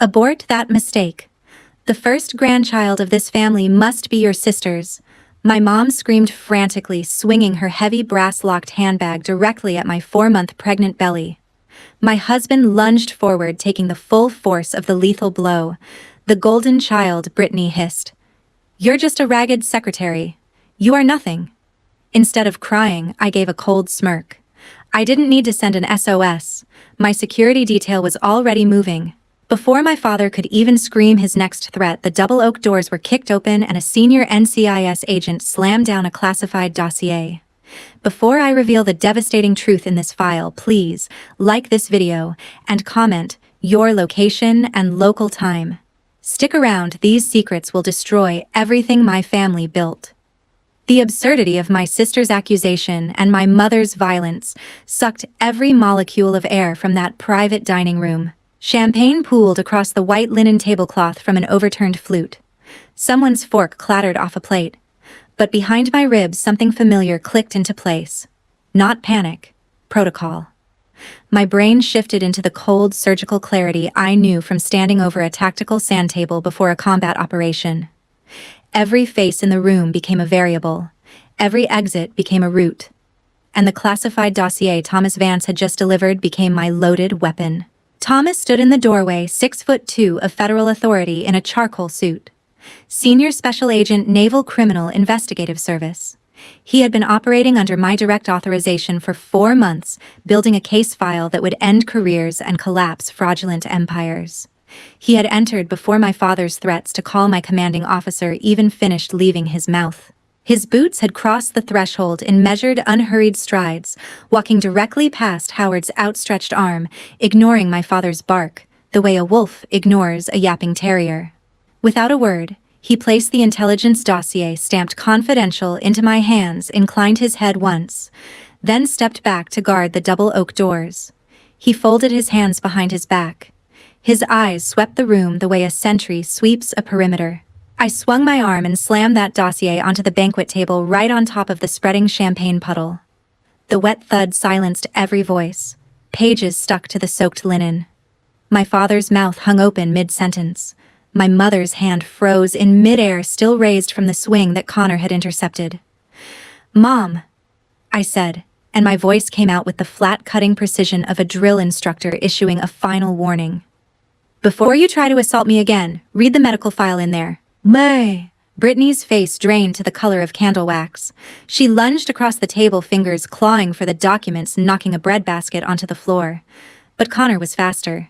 Abort that mistake. The first grandchild of this family must be your sister's. My mom screamed frantically, swinging her heavy brass-locked handbag directly at my 4-month pregnant belly. My husband lunged forward, taking the full force of the lethal blow. The golden child, Brittany hissed. You're just a ragged secretary. You are nothing. Instead of crying, I gave a cold smirk. I didn't need to send an SOS. My security detail was already moving. Before my father could even scream his next threat, the double oak doors were kicked open and a senior NCIS agent slammed down a classified dossier. Before I reveal the devastating truth in this file, please like this video and comment your location and local time. Stick around, these secrets will destroy everything my family built. The absurdity of my sister's accusation and my mother's violence sucked every molecule of air from that private dining room. Champagne pooled across the white linen tablecloth from an overturned flute. Someone's fork clattered off a plate. But behind my ribs, something familiar clicked into place. Not panic. Protocol. My brain shifted into the cold, surgical clarity I knew from standing over a tactical sand table before a combat operation. Every face in the room became a variable. Every exit became a route. And the classified dossier Thomas Vance had just delivered became my loaded weapon. Thomas stood in the doorway, 6'2" of federal authority in a charcoal suit. Senior Special Agent, Naval Criminal Investigative Service. He had been operating under my direct authorization for 4 months, building a case file that would end careers and collapse fraudulent empires. He had entered before my father's threats to call my commanding officer even finished leaving his mouth. His boots had crossed the threshold in measured, unhurried strides, walking directly past Howard's outstretched arm, ignoring my father's bark, the way a wolf ignores a yapping terrier. Without a word, he placed the intelligence dossier stamped confidential into my hands, inclined his head once, then stepped back to guard the double oak doors. He folded his hands behind his back. His eyes swept the room the way a sentry sweeps a perimeter. I swung my arm and slammed that dossier onto the banquet table right on top of the spreading champagne puddle. The wet thud silenced every voice. Pages stuck to the soaked linen. My father's mouth hung open mid-sentence. My mother's hand froze in midair, still raised from the swing that Connor had intercepted. "Mom," I said, and my voice came out with the flat, cutting precision of a drill instructor issuing a final warning. "Before you try to assault me again, read the medical file in there." "May." Brittany's face drained to the color of candle wax. She lunged across the table, fingers clawing for the documents, knocking a breadbasket onto the floor. But Connor was faster.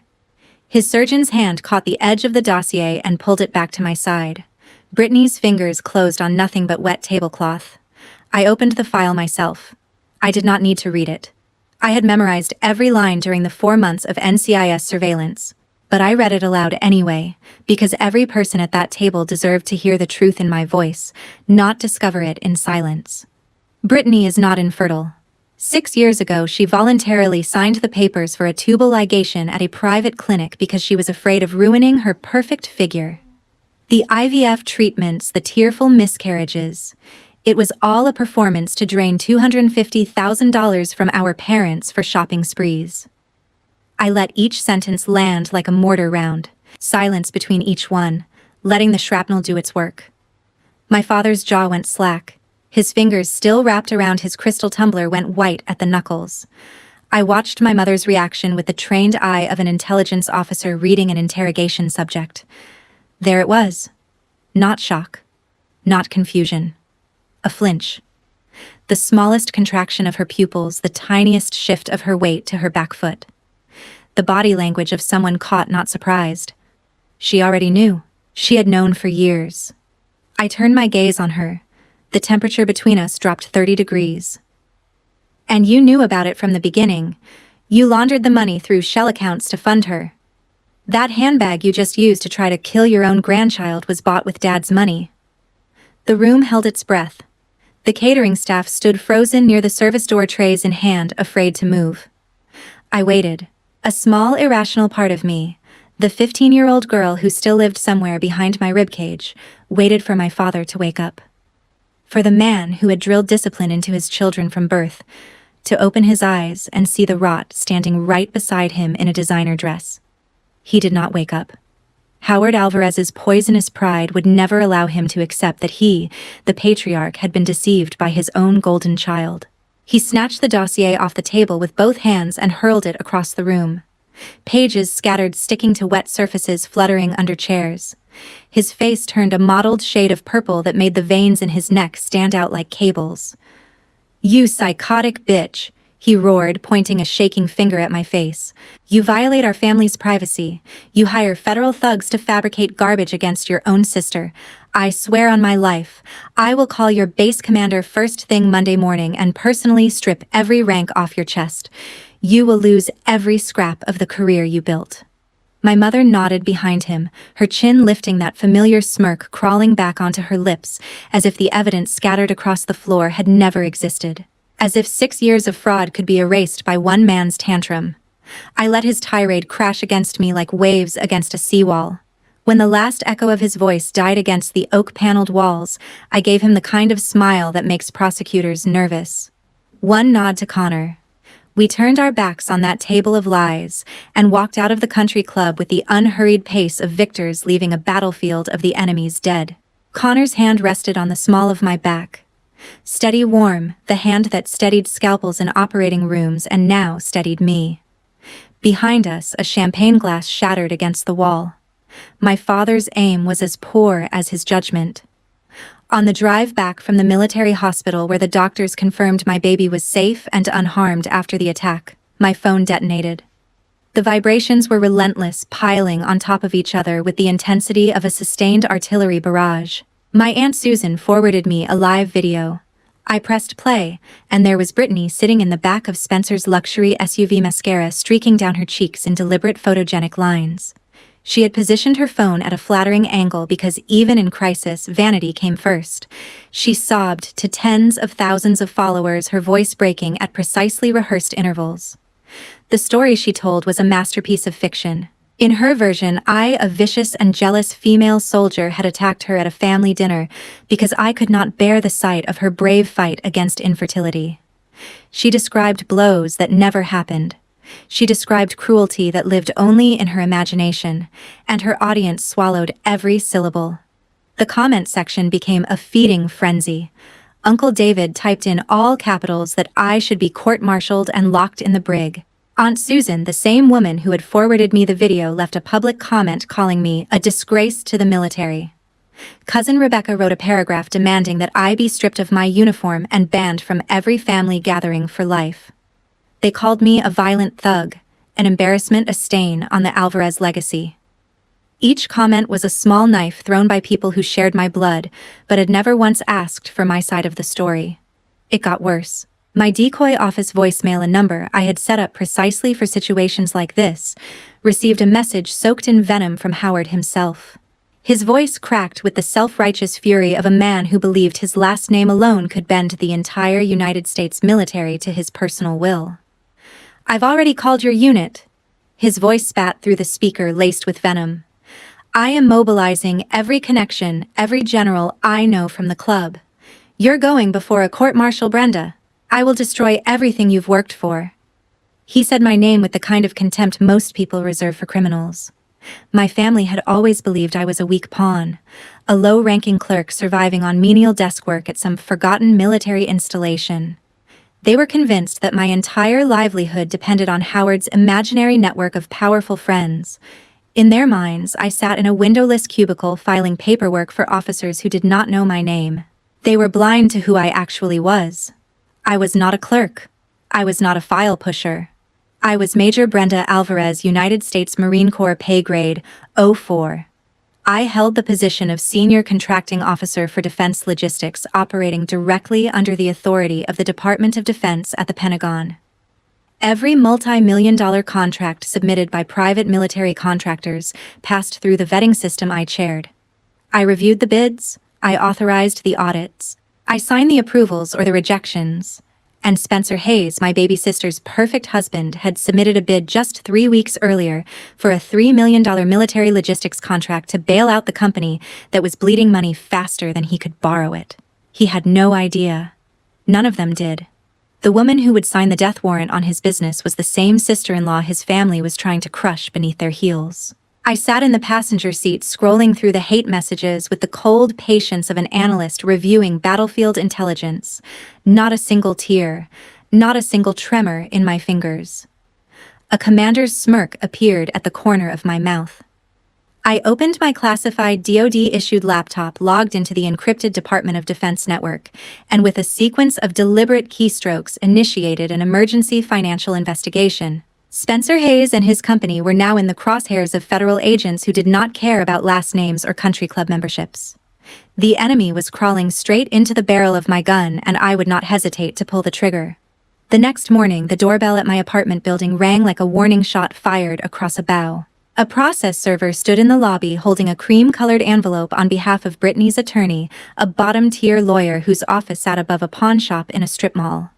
His surgeon's hand caught the edge of the dossier and pulled it back to my side. Brittany's fingers closed on nothing but wet tablecloth. I opened the file myself. I did not need to read it. I had memorized every line during the 4 months of NCIS surveillance. But I read it aloud anyway, because every person at that table deserved to hear the truth in my voice, not discover it in silence. Brittany is not infertile. 6 years ago, she voluntarily signed the papers for a tubal ligation at a private clinic because she was afraid of ruining her perfect figure. The IVF treatments, the tearful miscarriages. It was all a performance to drain $250,000 from our parents for shopping sprees. I let each sentence land like a mortar round, silence between each one, letting the shrapnel do its work. My father's jaw went slack. His fingers, still wrapped around his crystal tumbler, went white at the knuckles. I watched my mother's reaction with the trained eye of an intelligence officer reading an interrogation subject. There it was. Not shock. Not confusion. A flinch. The smallest contraction of her pupils, the tiniest shift of her weight to her back foot. The body language of someone caught, not surprised. She already knew. She had known for years. I turned my gaze on her. The temperature between us dropped 30 degrees. "And you knew about it from the beginning. You laundered the money through shell accounts to fund her. That handbag you just used to try to kill your own grandchild was bought with Dad's money." The room held its breath. The catering staff stood frozen near the service door, trays in hand, afraid to move. I waited. A small, irrational part of me, the 15-year-old girl who still lived somewhere behind my ribcage, waited for my father to wake up. For the man who had drilled discipline into his children from birth, to open his eyes and see the rot standing right beside him in a designer dress. He did not wake up. Howard Alvarez's poisonous pride would never allow him to accept that he, the patriarch, had been deceived by his own golden child. He snatched the dossier off the table with both hands and hurled it across the room. Pages scattered, sticking to wet surfaces, fluttering under chairs. His face turned a mottled shade of purple that made the veins in his neck stand out like cables. "You psychotic bitch," he roared, pointing a shaking finger at my face. "You violate our family's privacy. You hire federal thugs to fabricate garbage against your own sister. I swear on my life, I will call your base commander first thing Monday morning and personally strip every rank off your chest. You will lose every scrap of the career you built." My mother nodded behind him, her chin lifting, that familiar smirk crawling back onto her lips, as if the evidence scattered across the floor had never existed. As if 6 years of fraud could be erased by one man's tantrum. I let his tirade crash against me like waves against a seawall. When the last echo of his voice died against the oak-paneled walls, I gave him the kind of smile that makes prosecutors nervous. One nod to Connor. We turned our backs on that table of lies and walked out of the country club with the unhurried pace of victors leaving a battlefield of the enemy's dead. Connor's hand rested on the small of my back. Steady, warm, the hand that steadied scalpels in operating rooms and now steadied me. Behind us, a champagne glass shattered against the wall. My father's aim was as poor as his judgment. On the drive back from the military hospital where the doctors confirmed my baby was safe and unharmed after the attack, my phone detonated. The vibrations were relentless, piling on top of each other with the intensity of a sustained artillery barrage. My Aunt Susan forwarded me a live video. I pressed play, and there was Brittany sitting in the back of Spencer's luxury SUV, mascara streaking down her cheeks in deliberate photogenic lines. She had positioned her phone at a flattering angle because even in crisis, vanity came first. She sobbed to tens of thousands of followers, her voice breaking at precisely rehearsed intervals. The story she told was a masterpiece of fiction. In her version, I, a vicious and jealous female soldier, had attacked her at a family dinner because I could not bear the sight of her brave fight against infertility. She described blows that never happened. She described cruelty that lived only in her imagination, and her audience swallowed every syllable. The comment section became a feeding frenzy. Uncle David typed in all capitals that I should be court-martialed and locked in the brig. Aunt Susan, the same woman who had forwarded me the video, left a public comment calling me a disgrace to the military. Cousin Rebecca wrote a paragraph demanding that I be stripped of my uniform and banned from every family gathering for life. They called me a violent thug, an embarrassment, a stain on the Alvarez legacy. Each comment was a small knife thrown by people who shared my blood, but had never once asked for my side of the story. It got worse. My decoy office voicemail, a number I had set up precisely for situations like this, received a message soaked in venom from Howard himself. His voice cracked with the self-righteous fury of a man who believed his last name alone could bend the entire United States military to his personal will. "I've already called your unit." His voice spat through the speaker laced with venom. "I am mobilizing every connection, every general I know from the club. You're going before a court-martial, Brenda. I will destroy everything you've worked for." He said my name with the kind of contempt most people reserve for criminals. My family had always believed I was a weak pawn, a low-ranking clerk surviving on menial desk work at some forgotten military installation. They were convinced that my entire livelihood depended on Howard's imaginary network of powerful friends. In their minds, I sat in a windowless cubicle filing paperwork for officers who did not know my name. They were blind to who I actually was. I was not a clerk. I was not a file pusher. I was Major Brenda Alvarez, United States Marine Corps, pay grade 04. I held the position of Senior Contracting Officer for Defense Logistics, operating directly under the authority of the Department of Defense at the Pentagon. Every multi-million-dollar contract submitted by private military contractors passed through the vetting system I chaired. I reviewed the bids, I authorized the audits, I signed the approvals or the rejections. And Spencer Hayes, my baby sister's perfect husband, had submitted a bid just 3 weeks earlier for a $3 million military logistics contract to bail out the company that was bleeding money faster than he could borrow it. He had no idea. None of them did. The woman who would sign the death warrant on his business was the same sister-in-law his family was trying to crush beneath their heels. I sat in the passenger seat scrolling through the hate messages with the cold patience of an analyst reviewing battlefield intelligence. Not a single tear, not a single tremor in my fingers. A commander's smirk appeared at the corner of my mouth. I opened my classified DoD-issued laptop logged into the encrypted Department of Defense network, and with a sequence of deliberate keystrokes initiated an emergency financial investigation. Spencer Hayes and his company were now in the crosshairs of federal agents who did not care about last names or country club memberships. The enemy was crawling straight into the barrel of my gun, and I would not hesitate to pull the trigger. The next morning, the doorbell at my apartment building rang like a warning shot fired across a bow. A process server stood in the lobby holding a cream-colored envelope on behalf of Brittany's attorney, a bottom-tier lawyer whose office sat above a pawn shop in a strip mall.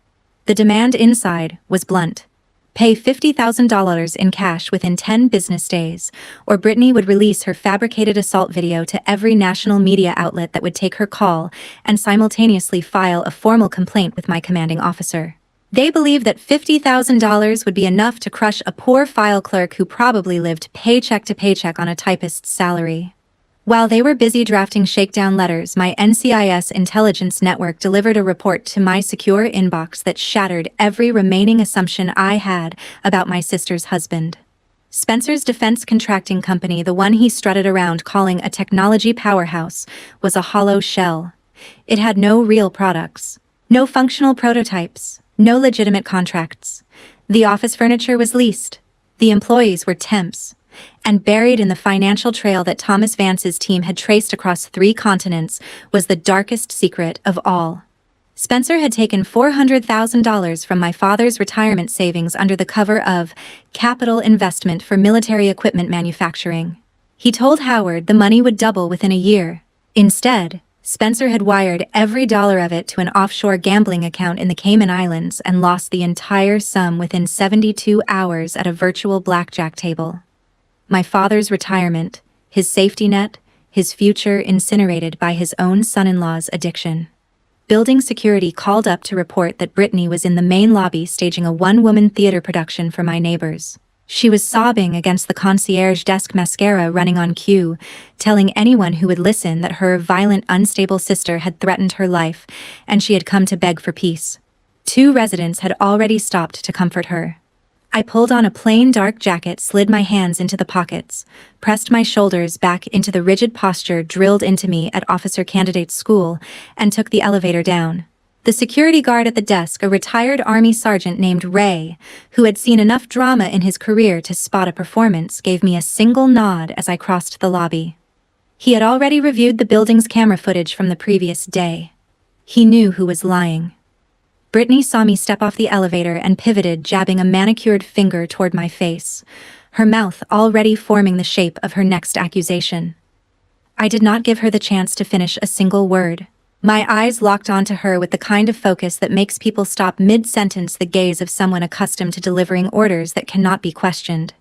The demand inside was blunt. Pay $50,000 in cash within 10 business days, or Brittany would release her fabricated assault video to every national media outlet that would take her call and simultaneously file a formal complaint with my commanding officer. They believed that $50,000 would be enough to crush a poor file clerk who probably lived paycheck to paycheck on a typist's salary. While they were busy drafting shakedown letters, my NCIS intelligence network delivered a report to my secure inbox that shattered every remaining assumption I had about my sister's husband. Spencer's defense contracting company, the one he strutted around calling a technology powerhouse, was a hollow shell. It had no real products, no functional prototypes, no legitimate contracts. The office furniture was leased. The employees were temps. And buried in the financial trail that Thomas Vance's team had traced across 3 continents was the darkest secret of all. Spencer had taken $400,000 from my father's retirement savings under the cover of capital investment for military equipment manufacturing. He told Howard the money would double within a year. Instead, Spencer had wired every dollar of it to an offshore gambling account in the Cayman Islands and lost the entire sum within 72 hours at a virtual blackjack table. My father's retirement, his safety net, his future incinerated by his own son-in-law's addiction. Building security called up to report that Brittany was in the main lobby staging a one-woman theater production for my neighbors. She was sobbing against the concierge desk, mascara running on cue, telling anyone who would listen that her violent, unstable sister had threatened her life, and she had come to beg for peace. 2 residents had already stopped to comfort her. I pulled on a plain dark jacket, slid my hands into the pockets, pressed my shoulders back into the rigid posture drilled into me at officer candidate school, and took the elevator down. The security guard at the desk, a retired Army sergeant named Ray, who had seen enough drama in his career to spot a performance, gave me a single nod as I crossed the lobby. He had already reviewed the building's camera footage from the previous day. He knew who was lying. Brittany saw me step off the elevator and pivoted, jabbing a manicured finger toward my face, her mouth already forming the shape of her next accusation. I did not give her the chance to finish a single word. My eyes locked onto her with the kind of focus that makes people stop mid-sentence, the gaze of someone accustomed to delivering orders that cannot be questioned.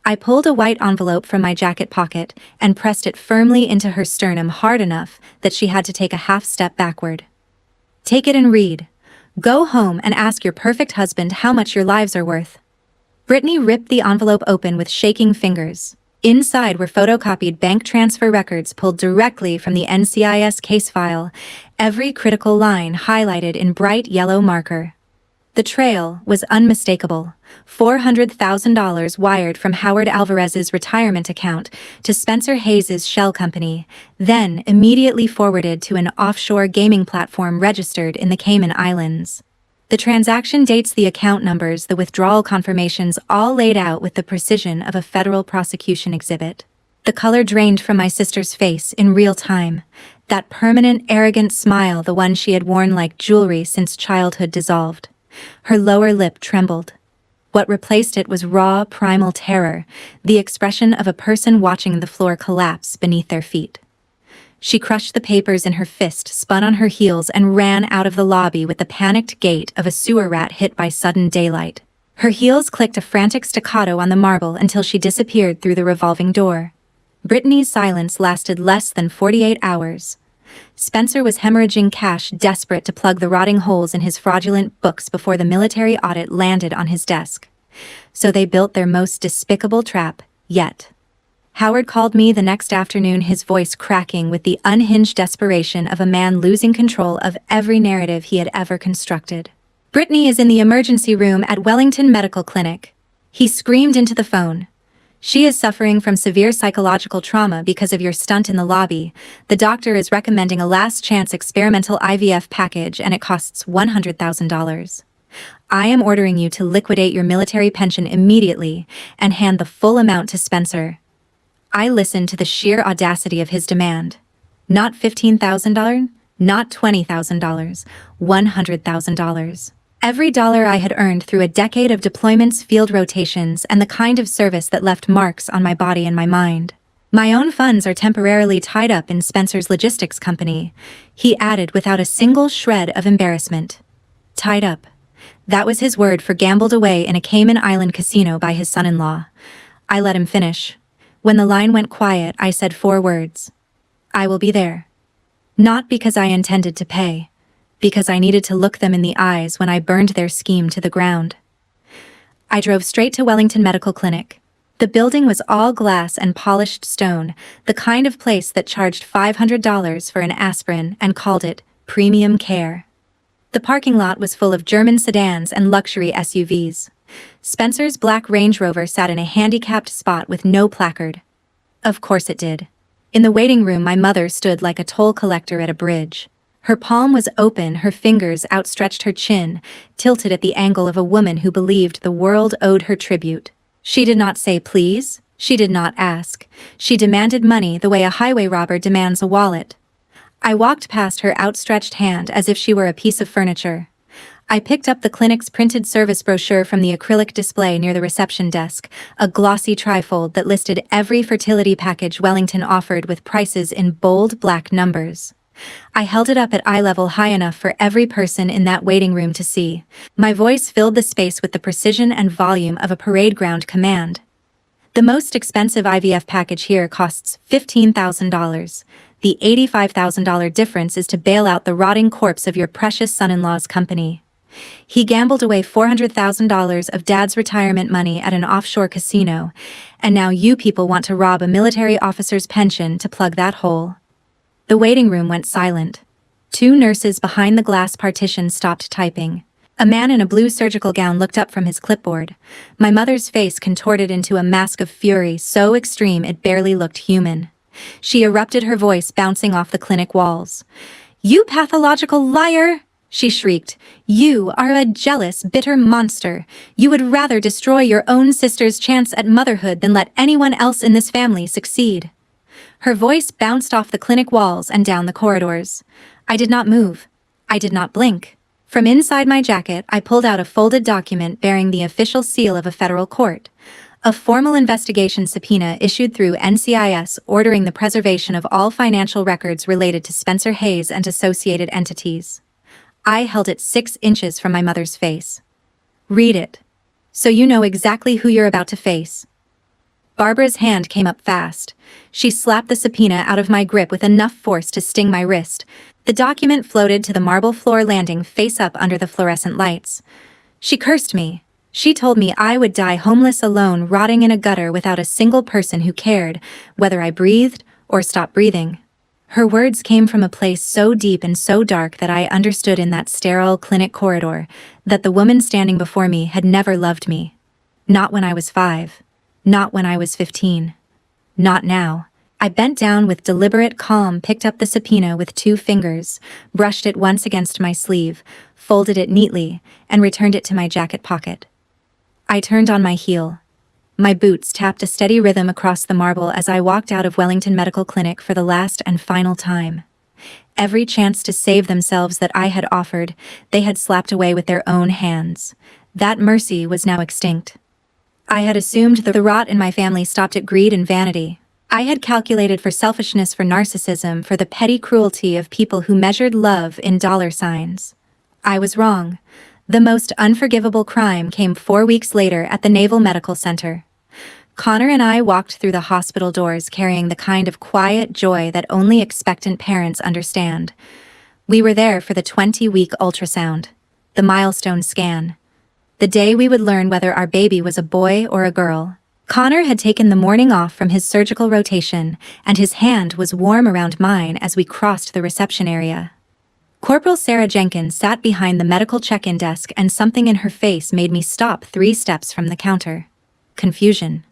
I pulled a white envelope from my jacket pocket and pressed it firmly into her sternum hard enough that she had to take a half step backward. "Take it and read. Go home and ask your perfect husband how much your lives are worth." Brittany ripped the envelope open with shaking fingers. Inside were photocopied bank transfer records pulled directly from the NCIS case file, every critical line highlighted in bright yellow marker. The trail was unmistakable. $400,000 wired from Howard Alvarez's retirement account to Spencer Hayes's shell company, then immediately forwarded to an offshore gaming platform registered in the Cayman Islands. The transaction dates, the account numbers, the withdrawal confirmations, all laid out with the precision of a federal prosecution exhibit. The color drained from my sister's face in real time. That permanent, arrogant smile, the one she had worn like jewelry since childhood, dissolved. Her lower lip trembled. What replaced it was raw, primal terror, the expression of a person watching the floor collapse beneath their feet. She crushed the papers in her fist, spun on her heels, and ran out of the lobby with the panicked gait of a sewer rat hit by sudden daylight. Her heels clicked a frantic staccato on the marble until she disappeared through the revolving door. Brittany's silence lasted less than 48 hours. Spencer was hemorrhaging cash, desperate to plug the rotting holes in his fraudulent books before the military audit landed on his desk. So they built their most despicable trap yet. Howard called me the next afternoon, his voice cracking with the unhinged desperation of a man losing control of every narrative he had ever constructed. "Brittany is in the emergency room at Wellington Medical Clinic," he screamed into the phone. "She is suffering from severe psychological trauma because of your stunt in the lobby. The doctor is recommending a last-chance experimental IVF package and it costs $100,000. I am ordering you to liquidate your military pension immediately and hand the full amount to Spencer." I listened to the sheer audacity of his demand. Not $15,000, not $20,000, $100,000. Every dollar I had earned through a decade of deployments, field rotations, and the kind of service that left marks on my body and my mind. "My own funds are temporarily tied up in Spencer's logistics company," he added without a single shred of embarrassment. Tied up. That was his word for gambled away in a Cayman Island casino by his son-in-law. I let him finish. When the line went quiet, I said 4 words. "I will be there." Not because I intended to pay, because I needed to look them in the eyes when I burned their scheme to the ground. I drove straight to Wellington Medical Clinic. The building was all glass and polished stone, the kind of place that charged $500 for an aspirin and called it premium care. The parking lot was full of German sedans and luxury SUVs. Spencer's black Range Rover sat in a handicapped spot with no placard. Of course it did. In the waiting room, my mother stood like a toll collector at a bridge. Her palm was open, her fingers outstretched, her chin tilted at the angle of a woman who believed the world owed her tribute. She did not say please, she did not ask. She demanded money the way a highway robber demands a wallet. I walked past her outstretched hand as if she were a piece of furniture. I picked up the clinic's printed service brochure from the acrylic display near the reception desk, a glossy trifold that listed every fertility package Wellington offered with prices in bold black numbers. I held it up at eye level high enough for every person in that waiting room to see. My voice filled the space with the precision and volume of a parade ground command. "The most expensive IVF package here costs $15,000. The $85,000 difference is to bail out the rotting corpse of your precious son-in-law's company. He gambled away $400,000 of Dad's retirement money at an offshore casino, and now you people want to rob a military officer's pension to plug that hole." The waiting room went silent. 2 nurses behind the glass partition stopped typing. A man in a blue surgical gown looked up from his clipboard. My mother's face contorted into a mask of fury so extreme it barely looked human. She erupted, her voice bouncing off the clinic walls. "You pathological liar!" she shrieked. "You are a jealous, bitter monster. You would rather destroy your own sister's chance at motherhood than let anyone else in this family succeed." Her voice bounced off the clinic walls and down the corridors. I did not move. I did not blink. From inside my jacket, I pulled out a folded document bearing the official seal of a federal court. A formal investigation subpoena issued through NCIS ordering the preservation of all financial records related to Spencer Hayes and associated entities. I held it 6 inches from my mother's face. "Read it, so you know exactly who you're about to face." Barbara's hand came up fast. She slapped the subpoena out of my grip with enough force to sting my wrist. The document floated to the marble floor landing face up under the fluorescent lights. She cursed me. She told me I would die homeless, alone, rotting in a gutter without a single person who cared, whether I breathed or stopped breathing. Her words came from a place so deep and so dark that I understood in that sterile clinic corridor that the woman standing before me had never loved me. Not when I was 5. Not when I was 15. Not now. I bent down with deliberate calm, picked up the subpoena with 2 fingers, brushed it once against my sleeve, folded it neatly, and returned it to my jacket pocket. I turned on my heel. My boots tapped a steady rhythm across the marble as I walked out of Wellington Medical Clinic for the last and final time. Every chance to save themselves that I had offered, they had slapped away with their own hands. That mercy was now extinct. I had assumed that the rot in my family stopped at greed and vanity. I had calculated for selfishness, for narcissism, for the petty cruelty of people who measured love in dollar signs. I was wrong. The most unforgivable crime came 4 weeks later at the Naval Medical Center. Connor and I walked through the hospital doors carrying the kind of quiet joy that only expectant parents understand. We were there for the 20-week ultrasound, the milestone scan, the day we would learn whether our baby was a boy or a girl. Connor had taken the morning off from his surgical rotation, and his hand was warm around mine as we crossed the reception area. Corporal Sarah Jenkins sat behind the medical check-in desk, and something in her face made me stop 3 steps from the counter. Confusion.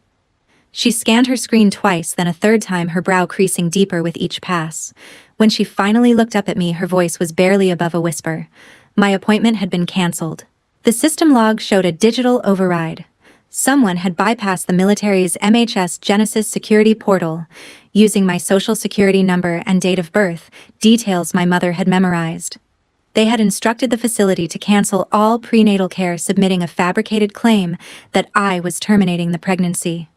She scanned her screen twice, then a third time, her brow creasing deeper with each pass. When she finally looked up at me, her voice was barely above a whisper. My appointment had been cancelled. The system log showed a digital override. Someone had bypassed the military's MHS Genesis security portal, using my social security number and date of birth, details my mother had memorized. They had instructed the facility to cancel all prenatal care, submitting a fabricated claim that I was terminating the pregnancy.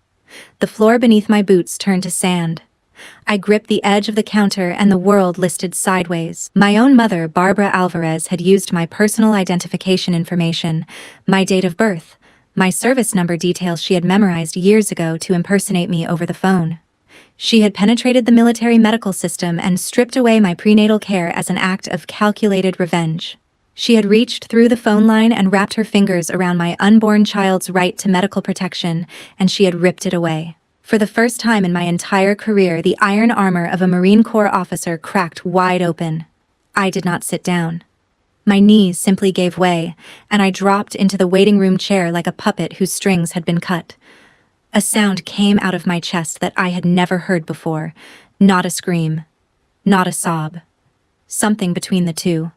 The floor beneath my boots turned to sand. I gripped the edge of the counter and the world listed sideways. My own mother, Barbara Alvarez, had used my personal identification information, my date of birth, my service number details she had memorized years ago to impersonate me over the phone. She had penetrated the military medical system and stripped away my prenatal care as an act of calculated revenge. She had reached through the phone line and wrapped her fingers around my unborn child's right to medical protection, and she had ripped it away. For the first time in my entire career, the iron armor of a Marine Corps officer cracked wide open. I did not sit down. My knees simply gave way, and I dropped into the waiting room chair like a puppet whose strings had been cut. A sound came out of my chest that I had never heard before. Not a scream. Not a sob. Something between the two.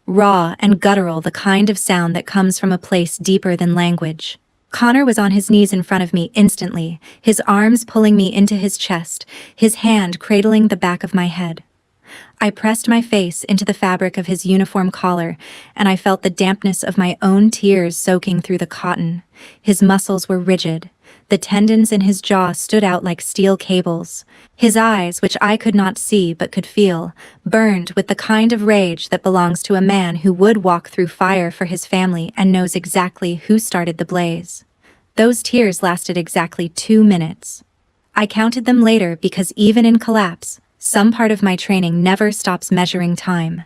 Raw and guttural, the kind of sound that comes from a place deeper than language. Connor was on his knees in front of me instantly, his arms pulling me into his chest, his hand cradling the back of my head. I pressed my face into the fabric of his uniform collar, and I felt the dampness of my own tears soaking through the cotton. His muscles were rigid. The tendons in his jaw stood out like steel cables. His eyes, which I could not see but could feel, burned with the kind of rage that belongs to a man who would walk through fire for his family and knows exactly who started the blaze. Those tears lasted exactly 2 minutes. I counted them later because even in collapse, some part of my training never stops measuring time.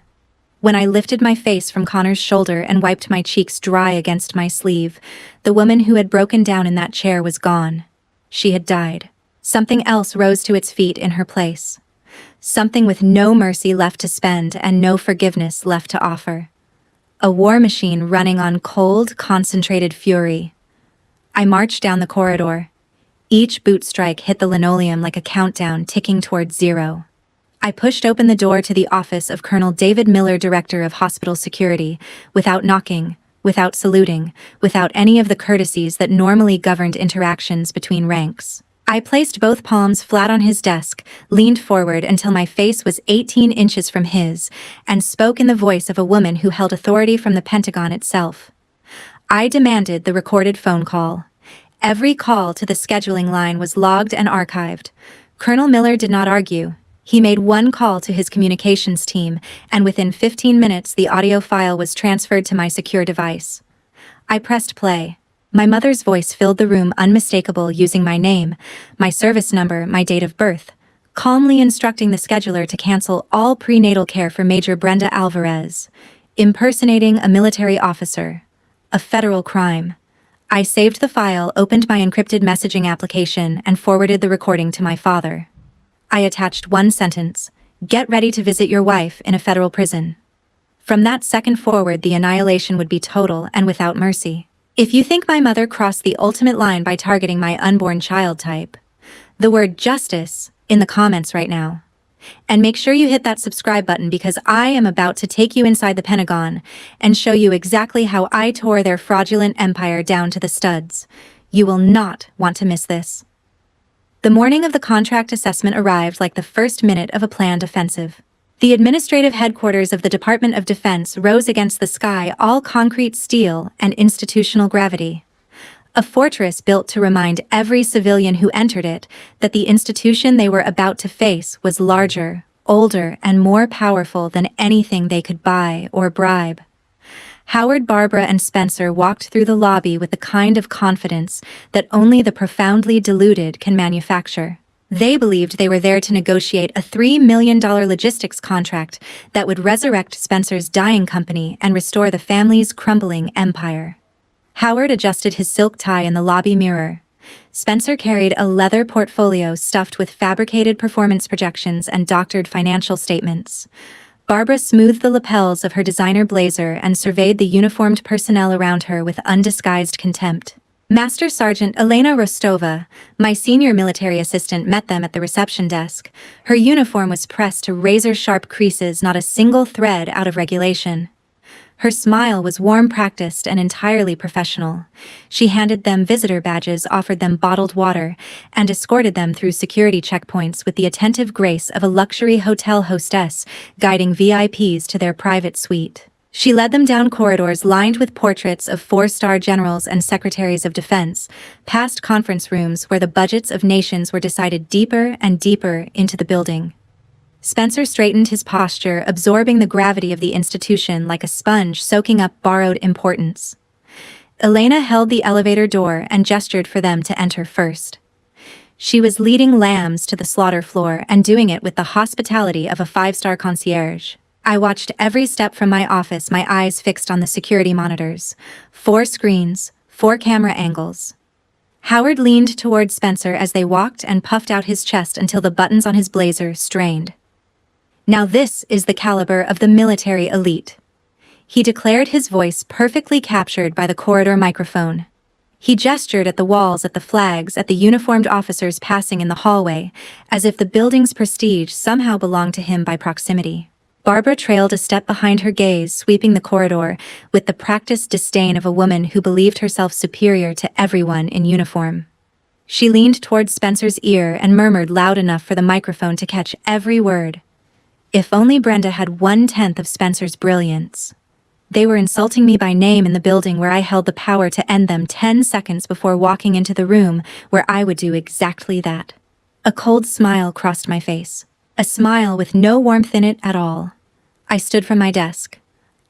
When I lifted my face from Connor's shoulder and wiped my cheeks dry against my sleeve, the woman who had broken down in that chair was gone. She had died. Something else rose to its feet in her place. Something with no mercy left to spend and no forgiveness left to offer. A war machine running on cold, concentrated fury. I marched down the corridor. Each boot strike hit the linoleum like a countdown ticking towards 0. I pushed open the door to the office of Colonel David Miller, Director of Hospital Security, without knocking, without saluting, without any of the courtesies that normally governed interactions between ranks. I placed both palms flat on his desk, leaned forward until my face was 18 inches from his, and spoke in the voice of a woman who held authority from the Pentagon itself. I demanded the recorded phone call. Every call to the scheduling line was logged and archived. Colonel Miller did not argue. He made one call to his communications team, and within 15 minutes the audio file was transferred to my secure device. I pressed play. My mother's voice filled the room, unmistakable, using my name, my service number, my date of birth, calmly instructing the scheduler to cancel all prenatal care for Major Brenda Alvarez, impersonating a military officer. A federal crime. I saved the file, opened my encrypted messaging application, and forwarded the recording to my father. I attached one sentence: "Get ready to visit your wife in a federal prison." From that second forward, the annihilation would be total and without mercy. If you think my mother crossed the ultimate line by targeting my unborn child, type the word justice in the comments right now. And make sure you hit that subscribe button, because I am about to take you inside the Pentagon and show you exactly how I tore their fraudulent empire down to the studs. You will not want to miss this. The morning of the contract assessment arrived like the first minute of a planned offensive. The administrative headquarters of the Department of Defense rose against the sky, all concrete, steel, and institutional gravity. A fortress built to remind every civilian who entered it that the institution they were about to face was larger, older, and more powerful than anything they could buy or bribe. Howard, Barbara, and Spencer walked through the lobby with the kind of confidence that only the profoundly deluded can manufacture. They believed they were there to negotiate a $3 million logistics contract that would resurrect Spencer's dying company and restore the family's crumbling empire. Howard adjusted his silk tie in the lobby mirror. Spencer carried a leather portfolio stuffed with fabricated performance projections and doctored financial statements. Barbara smoothed the lapels of her designer blazer and surveyed the uniformed personnel around her with undisguised contempt. Master Sergeant Elena Rostova, my senior military assistant, met them at the reception desk. Her uniform was pressed to razor-sharp creases, not a single thread out of regulation. Her smile was warm, practiced, and entirely professional. She handed them visitor badges, offered them bottled water, and escorted them through security checkpoints with the attentive grace of a luxury hotel hostess guiding VIPs to their private suite. She led them down corridors lined with portraits of four-star generals and secretaries of defense, past conference rooms where the budgets of nations were decided deeper and deeper into the building. Spencer straightened his posture, absorbing the gravity of the institution like a sponge soaking up borrowed importance. Elena held the elevator door and gestured for them to enter first. She was leading lambs to the slaughter floor and doing it with the hospitality of a five-star concierge. I watched every step from my office, my eyes fixed on the security monitors. 4 screens, 4 camera angles. Howard leaned toward Spencer as they walked and puffed out his chest until the buttons on his blazer strained. Now this is the caliber of the military elite, he declared, his voice perfectly captured by the corridor microphone. He gestured at the walls, at the flags, at the uniformed officers passing in the hallway, as if the building's prestige somehow belonged to him by proximity. Barbara trailed a step behind, her gaze sweeping the corridor with the practiced disdain of a woman who believed herself superior to everyone in uniform. She leaned toward Spencer's ear and murmured loud enough for the microphone to catch every word. If only Brenda had 1/10 of Spencer's brilliance. They were insulting me by name in the building where I held the power to end them 10 seconds before walking into the room where I would do exactly that. A cold smile crossed my face. A smile with no warmth in it at all. I stood from my desk.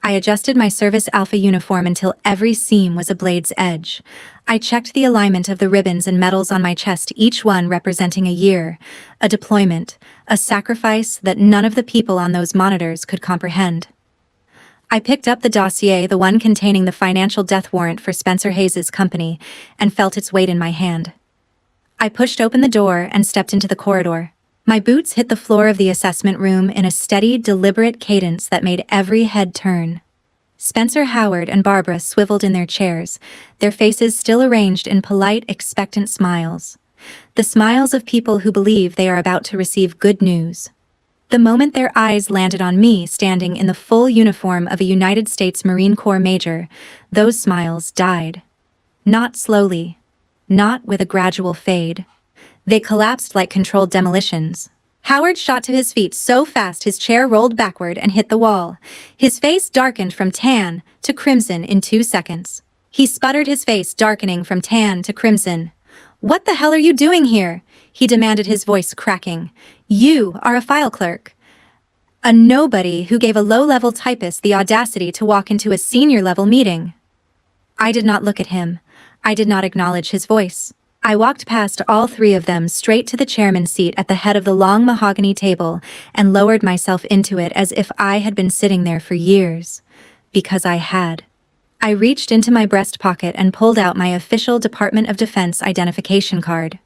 I adjusted my Service Alpha uniform until every seam was a blade's edge. I checked the alignment of the ribbons and medals on my chest, each one representing a year, a deployment, a sacrifice that none of the people on those monitors could comprehend. I picked up the dossier, the one containing the financial death warrant for Spencer Hayes' company, and felt its weight in my hand. I pushed open the door and stepped into the corridor. My boots hit the floor of the assessment room in a steady, deliberate cadence that made every head turn. Spencer, Howard, and Barbara swiveled in their chairs, their faces still arranged in polite, expectant smiles. The smiles of people who believe they are about to receive good news. The moment their eyes landed on me standing in the full uniform of a United States Marine Corps major, those smiles died. Not slowly. Not with a gradual fade. They collapsed like controlled demolitions. Howard shot to his feet so fast his chair rolled backward and hit the wall. His face darkened from tan to crimson in 2 seconds. He sputtered, his face darkening from tan to crimson. "What the hell are you doing here?" he demanded, his voice cracking. "You are a file clerk. A nobody who gave a low-level typist the audacity to walk into a senior-level meeting." I did not look at him. I did not acknowledge his voice. I walked past all 3 of them straight to the chairman's seat at the head of the long mahogany table and lowered myself into it as if I had been sitting there for years. Because I had. I reached into my breast pocket and pulled out my official Department of Defense identification card.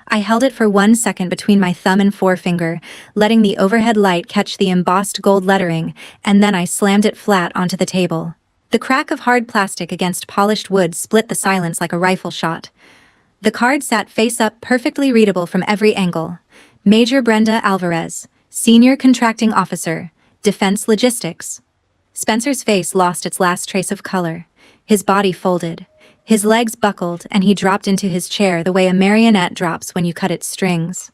I held it for 1 second between my thumb and forefinger, letting the overhead light catch the embossed gold lettering, and then I slammed it flat onto the table. The crack of hard plastic against polished wood split the silence like a rifle shot. The card sat face up, perfectly readable from every angle. Major Brenda Alvarez, Senior Contracting Officer, Defense Logistics. Spencer's face lost its last trace of color. His body folded. His legs buckled, and he dropped into his chair the way a marionette drops when you cut its strings.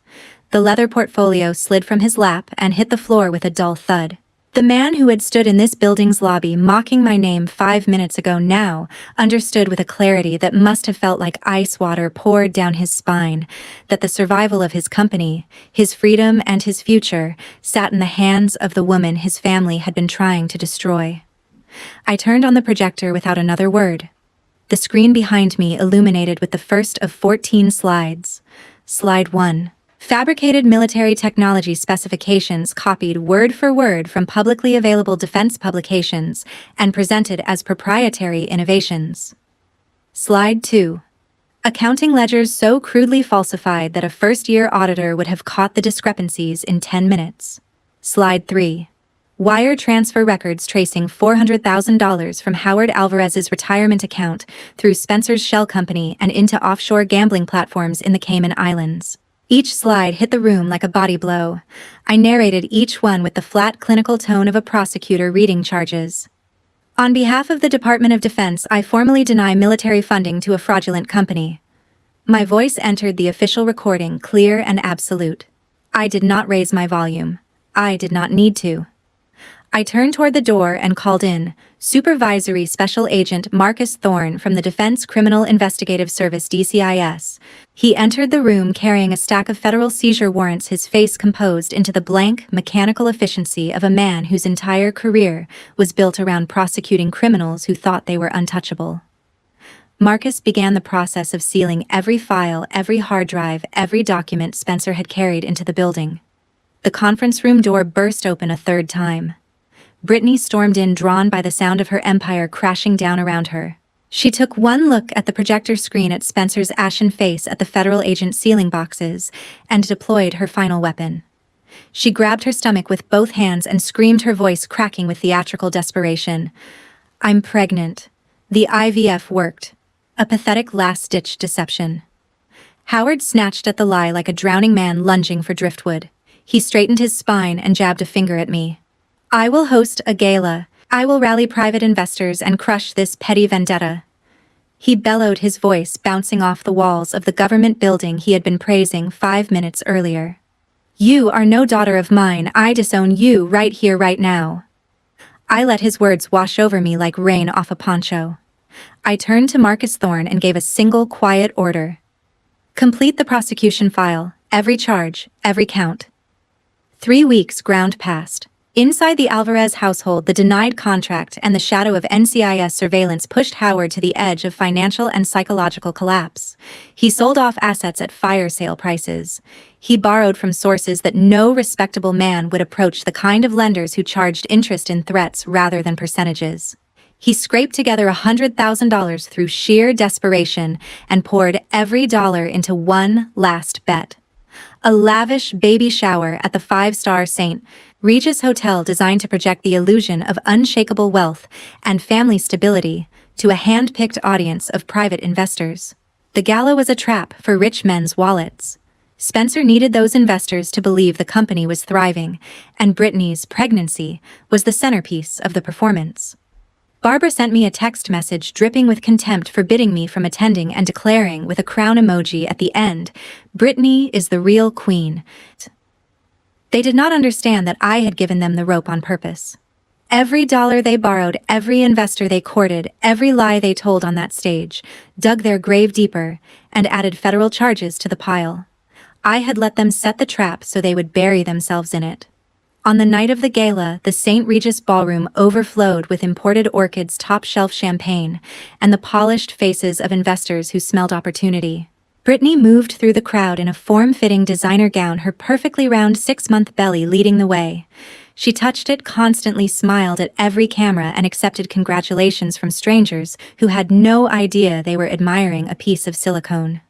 The leather portfolio slid from his lap and hit the floor with a dull thud. The man who had stood in this building's lobby mocking my name 5 minutes ago now understood with a clarity that must have felt like ice water poured down his spine, that the survival of his company, his freedom, and his future sat in the hands of the woman his family had been trying to destroy. I turned on the projector without another word. The screen behind me illuminated with the first of 14 slides. Slide 1. Fabricated military technology specifications copied word for word from publicly available defense publications and presented as proprietary innovations. Slide 2. Accounting ledgers so crudely falsified that a first-year auditor would have caught the discrepancies in 10 minutes. Slide 3. Wire transfer records tracing $400,000 from Howard Alvarez's retirement account through Spencer's shell company and into offshore gambling platforms in the Cayman Islands. Each slide hit the room like a body blow. I narrated each one with the flat clinical tone of a prosecutor reading charges. On behalf of the Department of Defense, I formally deny military funding to a fraudulent company. My voice entered the official recording clear and absolute. I did not raise my volume. I did not need to. I turned toward the door and called in Supervisory Special Agent Marcus Thorne from the Defense Criminal Investigative Service (NCIS). He entered the room carrying a stack of federal seizure warrants, his face composed into the blank, mechanical efficiency of a man whose entire career was built around prosecuting criminals who thought they were untouchable. Marcus began the process of sealing every file, every hard drive, every document Spencer had carried into the building. The conference room door burst open a third time. Brittany stormed in, drawn by the sound of her empire crashing down around her. She took one look at the projector screen, at Spencer's ashen face, at the federal agent sealing boxes, and deployed her final weapon. She grabbed her stomach with both hands and screamed, her voice cracking with theatrical desperation. "I'm pregnant. The IVF worked. A pathetic last-ditch deception." Howard snatched at the lie like a drowning man lunging for driftwood. He straightened his spine and jabbed a finger at me. "I will host a gala. I will rally private investors and crush this petty vendetta." He bellowed, his voice bouncing off the walls of the government building he had been praising 5 minutes earlier. "You are no daughter of mine. I disown you right here, right now." I let his words wash over me like rain off a poncho. I turned to Marcus Thorne and gave a single quiet order. "Complete the prosecution file, every charge, every count." 3 weeks ground past. Inside the Alvarez household, the denied contract and the shadow of NCIS surveillance pushed Howard to the edge of financial and psychological collapse. He sold off assets at fire sale prices. He borrowed from sources that no respectable man would approach, the kind of lenders who charged interest in threats rather than percentages. He scraped together $100,000 through sheer desperation and poured every dollar into one last bet. A lavish baby shower at the 5-star St. Regis Hotel, designed to project the illusion of unshakable wealth and family stability to a hand-picked audience of private investors. The gala was a trap for rich men's wallets. Spencer needed those investors to believe the company was thriving, and Brittany's pregnancy was the centerpiece of the performance. Barbara sent me a text message dripping with contempt, forbidding me from attending and declaring, with a crown emoji at the end, "Brittany is the real queen." They did not understand that I had given them the rope on purpose. Every dollar they borrowed, every investor they courted, every lie they told on that stage, dug their grave deeper and added federal charges to the pile. I had let them set the trap so they would bury themselves in it. On the night of the gala, the St. Regis ballroom overflowed with imported Orchid's top-shelf champagne and the polished faces of investors who smelled opportunity. Brittany moved through the crowd in a form-fitting designer gown, her perfectly round 6-month belly leading the way. She touched it, constantly smiled at every camera, and accepted congratulations from strangers who had no idea they were admiring a piece of silicone.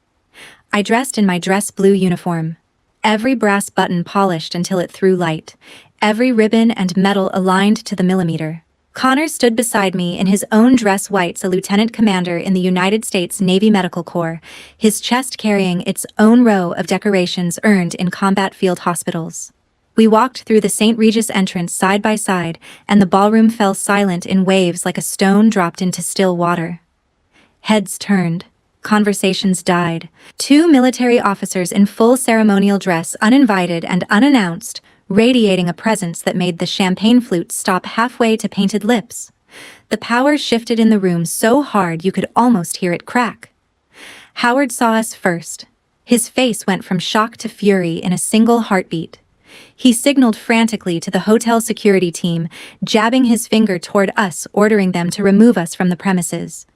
I dressed in my dress blue uniform. Every brass button polished until it threw light, every ribbon and medal aligned to the millimeter. Connor stood beside me in his own dress whites, a lieutenant commander in the United States Navy Medical Corps, his chest carrying its own row of decorations earned in combat field hospitals. We walked through the St. Regis entrance side by side, and the ballroom fell silent in waves like a stone dropped into still water. Heads turned. Conversations died. 2 military officers in full ceremonial dress, uninvited and unannounced, radiating a presence that made the champagne flute stop halfway to painted lips. The power shifted in the room so hard you could almost hear it crack. Howard saw us first. His face went from shock to fury in a single heartbeat. He signaled frantically to the hotel security team, jabbing his finger toward us, ordering them to remove us from the premises.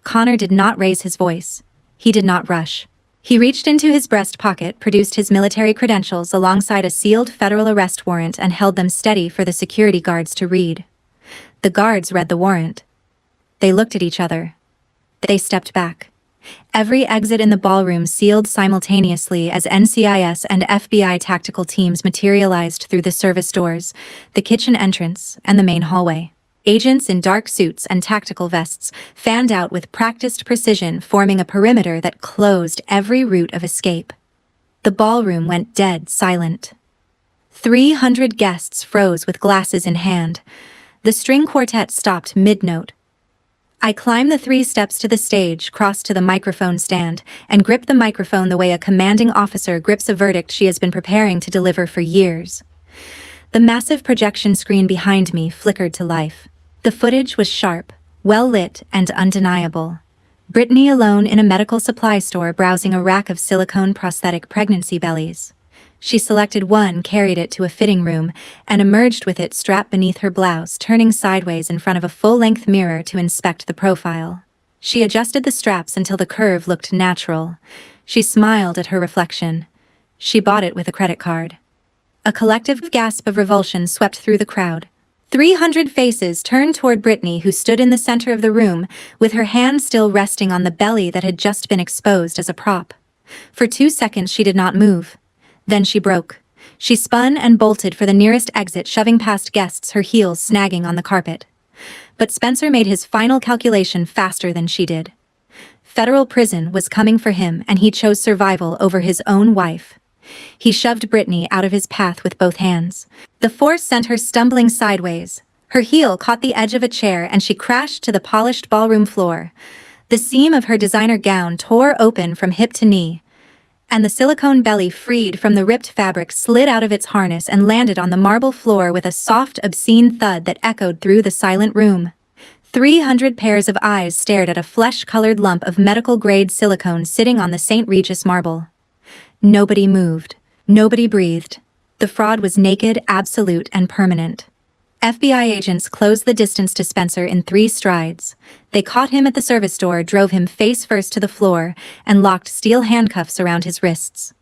Connor did not raise his voice. He did not rush. He reached into his breast pocket, produced his military credentials alongside a sealed federal arrest warrant, and held them steady for the security guards to read. The guards read the warrant. They looked at each other. They stepped back. Every exit in the ballroom sealed simultaneously as NCIS and FBI tactical teams materialized through the service doors, the kitchen entrance, and the main hallway. Agents in dark suits and tactical vests fanned out with practiced precision, forming a perimeter that closed every route of escape. The ballroom went dead silent. 300 guests froze with glasses in hand. The string quartet stopped mid-note. I climbed the 3 steps to the stage, crossed to the microphone stand, and gripped the microphone the way a commanding officer grips a verdict she has been preparing to deliver for years. The massive projection screen behind me flickered to life. The footage was sharp, well-lit, and undeniable. Brittany alone in a medical supply store browsing a rack of silicone prosthetic pregnancy bellies. She selected one, carried it to a fitting room, and emerged with it strapped beneath her blouse, turning sideways in front of a full-length mirror to inspect the profile. She adjusted the straps until the curve looked natural. She smiled at her reflection. She bought it with a credit card. A collective gasp of revulsion swept through the crowd. 300 faces turned toward Brittany, who stood in the center of the room, with her hand still resting on the belly that had just been exposed as a prop. For 2 seconds she did not move. Then she broke. She spun and bolted for the nearest exit, shoving past guests, her heels snagging on the carpet. But Spencer made his final calculation faster than she did. Federal prison was coming for him, and he chose survival over his own wife. He shoved Brittany out of his path with both hands. The force sent her stumbling sideways. Her heel caught the edge of a chair and she crashed to the polished ballroom floor. The seam of her designer gown tore open from hip to knee, and the silicone belly, freed from the ripped fabric, slid out of its harness and landed on the marble floor with a soft, obscene thud that echoed through the silent room. 300 pairs of eyes stared at a flesh-colored lump of medical-grade silicone sitting on the St. Regis marble. Nobody moved. Nobody breathed. The fraud was naked, absolute, and permanent. FBI agents closed the distance to Spencer in 3 strides. They caught him at the service door, drove him face first to the floor, and locked steel handcuffs around his wrists.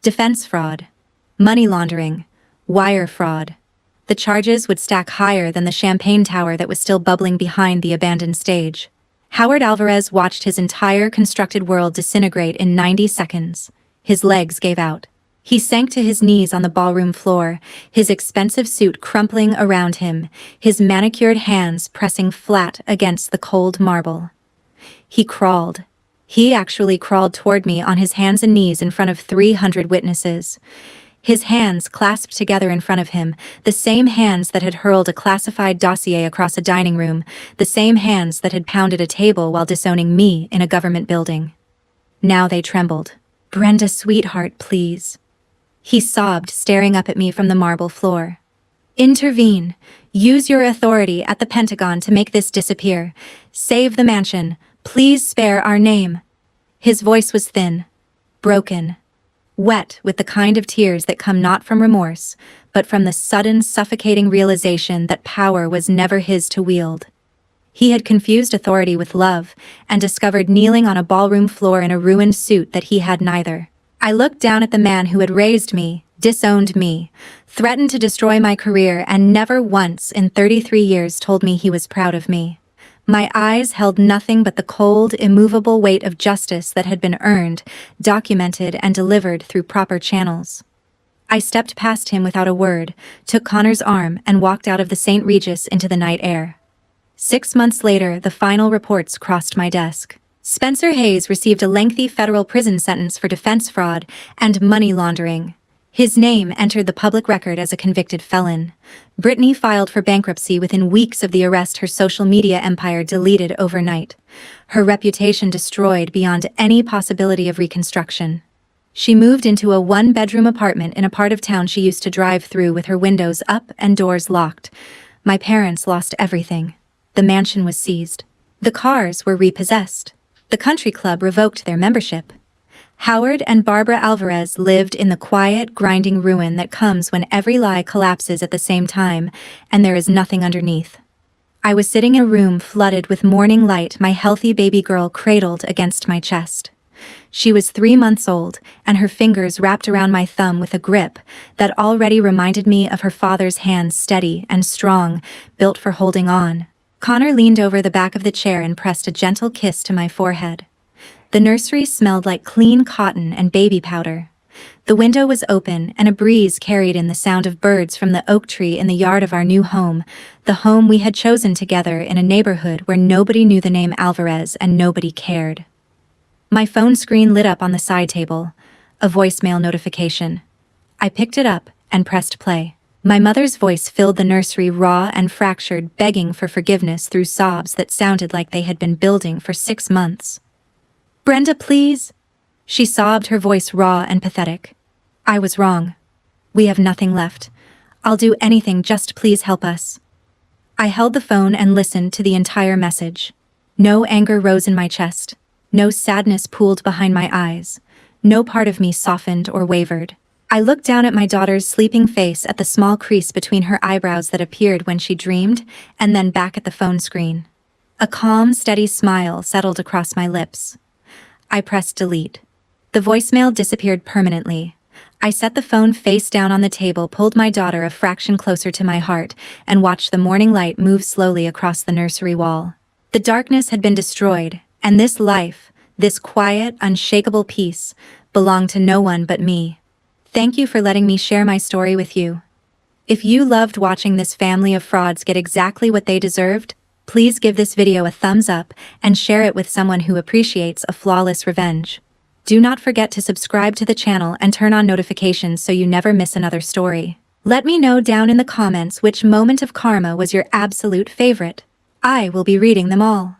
Defense fraud. Money laundering. Wire fraud. The charges would stack higher than the champagne tower that was still bubbling behind the abandoned stage. Howard Alvarez watched his entire constructed world disintegrate in 90 seconds. His legs gave out. He sank to his knees on the ballroom floor, his expensive suit crumpling around him, his manicured hands pressing flat against the cold marble. He crawled. He actually crawled toward me on his hands and knees in front of 300 witnesses. His hands clasped together in front of him, the same hands that had hurled a classified dossier across a dining room, the same hands that had pounded a table while disowning me in a government building. Now they trembled. "Brenda, sweetheart, please." He sobbed, staring up at me from the marble floor. "Intervene. Use your authority at the Pentagon to make this disappear. Save the mansion. Please spare our name." His voice was thin, broken, wet with the kind of tears that come not from remorse, but from the sudden, suffocating realization that power was never his to wield. He had confused authority with love, and discovered kneeling on a ballroom floor in a ruined suit that he had neither. I looked down at the man who had raised me, disowned me, threatened to destroy my career, and never once in 33 years told me he was proud of me. My eyes held nothing but the cold, immovable weight of justice that had been earned, documented, and delivered through proper channels. I stepped past him without a word, took Connor's arm, and walked out of the St. Regis into the night air. 6 months later, the final reports crossed my desk. Spencer Hayes received a lengthy federal prison sentence for defense fraud and money laundering. His name entered the public record as a convicted felon. Brittany filed for bankruptcy within weeks of the arrest, her social media empire deleted overnight. Her reputation destroyed beyond any possibility of reconstruction. She moved into a 1-bedroom apartment in a part of town she used to drive through with her windows up and doors locked. My parents lost everything. The mansion was seized. The cars were repossessed. The country club revoked their membership. Howard and Barbara Alvarez lived in the quiet, grinding ruin that comes when every lie collapses at the same time, and there is nothing underneath. I was sitting in a room flooded with morning light, my healthy baby girl cradled against my chest. She was 3 months old, and her fingers wrapped around my thumb with a grip that already reminded me of her father's hands, steady and strong, built for holding on. Connor leaned over the back of the chair and pressed a gentle kiss to my forehead. The nursery smelled like clean cotton and baby powder. The window was open, and a breeze carried in the sound of birds from the oak tree in the yard of our new home, the home we had chosen together in a neighborhood where nobody knew the name Alvarez and nobody cared. My phone screen lit up on the side table, a voicemail notification. I picked it up and pressed play. My mother's voice filled the nursery, raw and fractured, begging for forgiveness through sobs that sounded like they had been building for 6 months. "Brenda, please," she sobbed, her voice raw and pathetic. "I was wrong. We have nothing left. I'll do anything, just please help us." I held the phone and listened to the entire message. No anger rose in my chest. No sadness pooled behind my eyes. No part of me softened or wavered. I looked down at my daughter's sleeping face, at the small crease between her eyebrows that appeared when she dreamed, and then back at the phone screen. A calm, steady smile settled across my lips. I pressed delete. The voicemail disappeared permanently. I set the phone face down on the table, pulled my daughter a fraction closer to my heart, and watched the morning light move slowly across the nursery wall. The darkness had been destroyed, and this life, this quiet, unshakable peace, belonged to no one but me. Thank you for letting me share my story with you. If you loved watching this family of frauds get exactly what they deserved, please give this video a thumbs up and share it with someone who appreciates a flawless revenge. Do not forget to subscribe to the channel and turn on notifications so you never miss another story. Let me know down in the comments which moment of karma was your absolute favorite. I will be reading them all.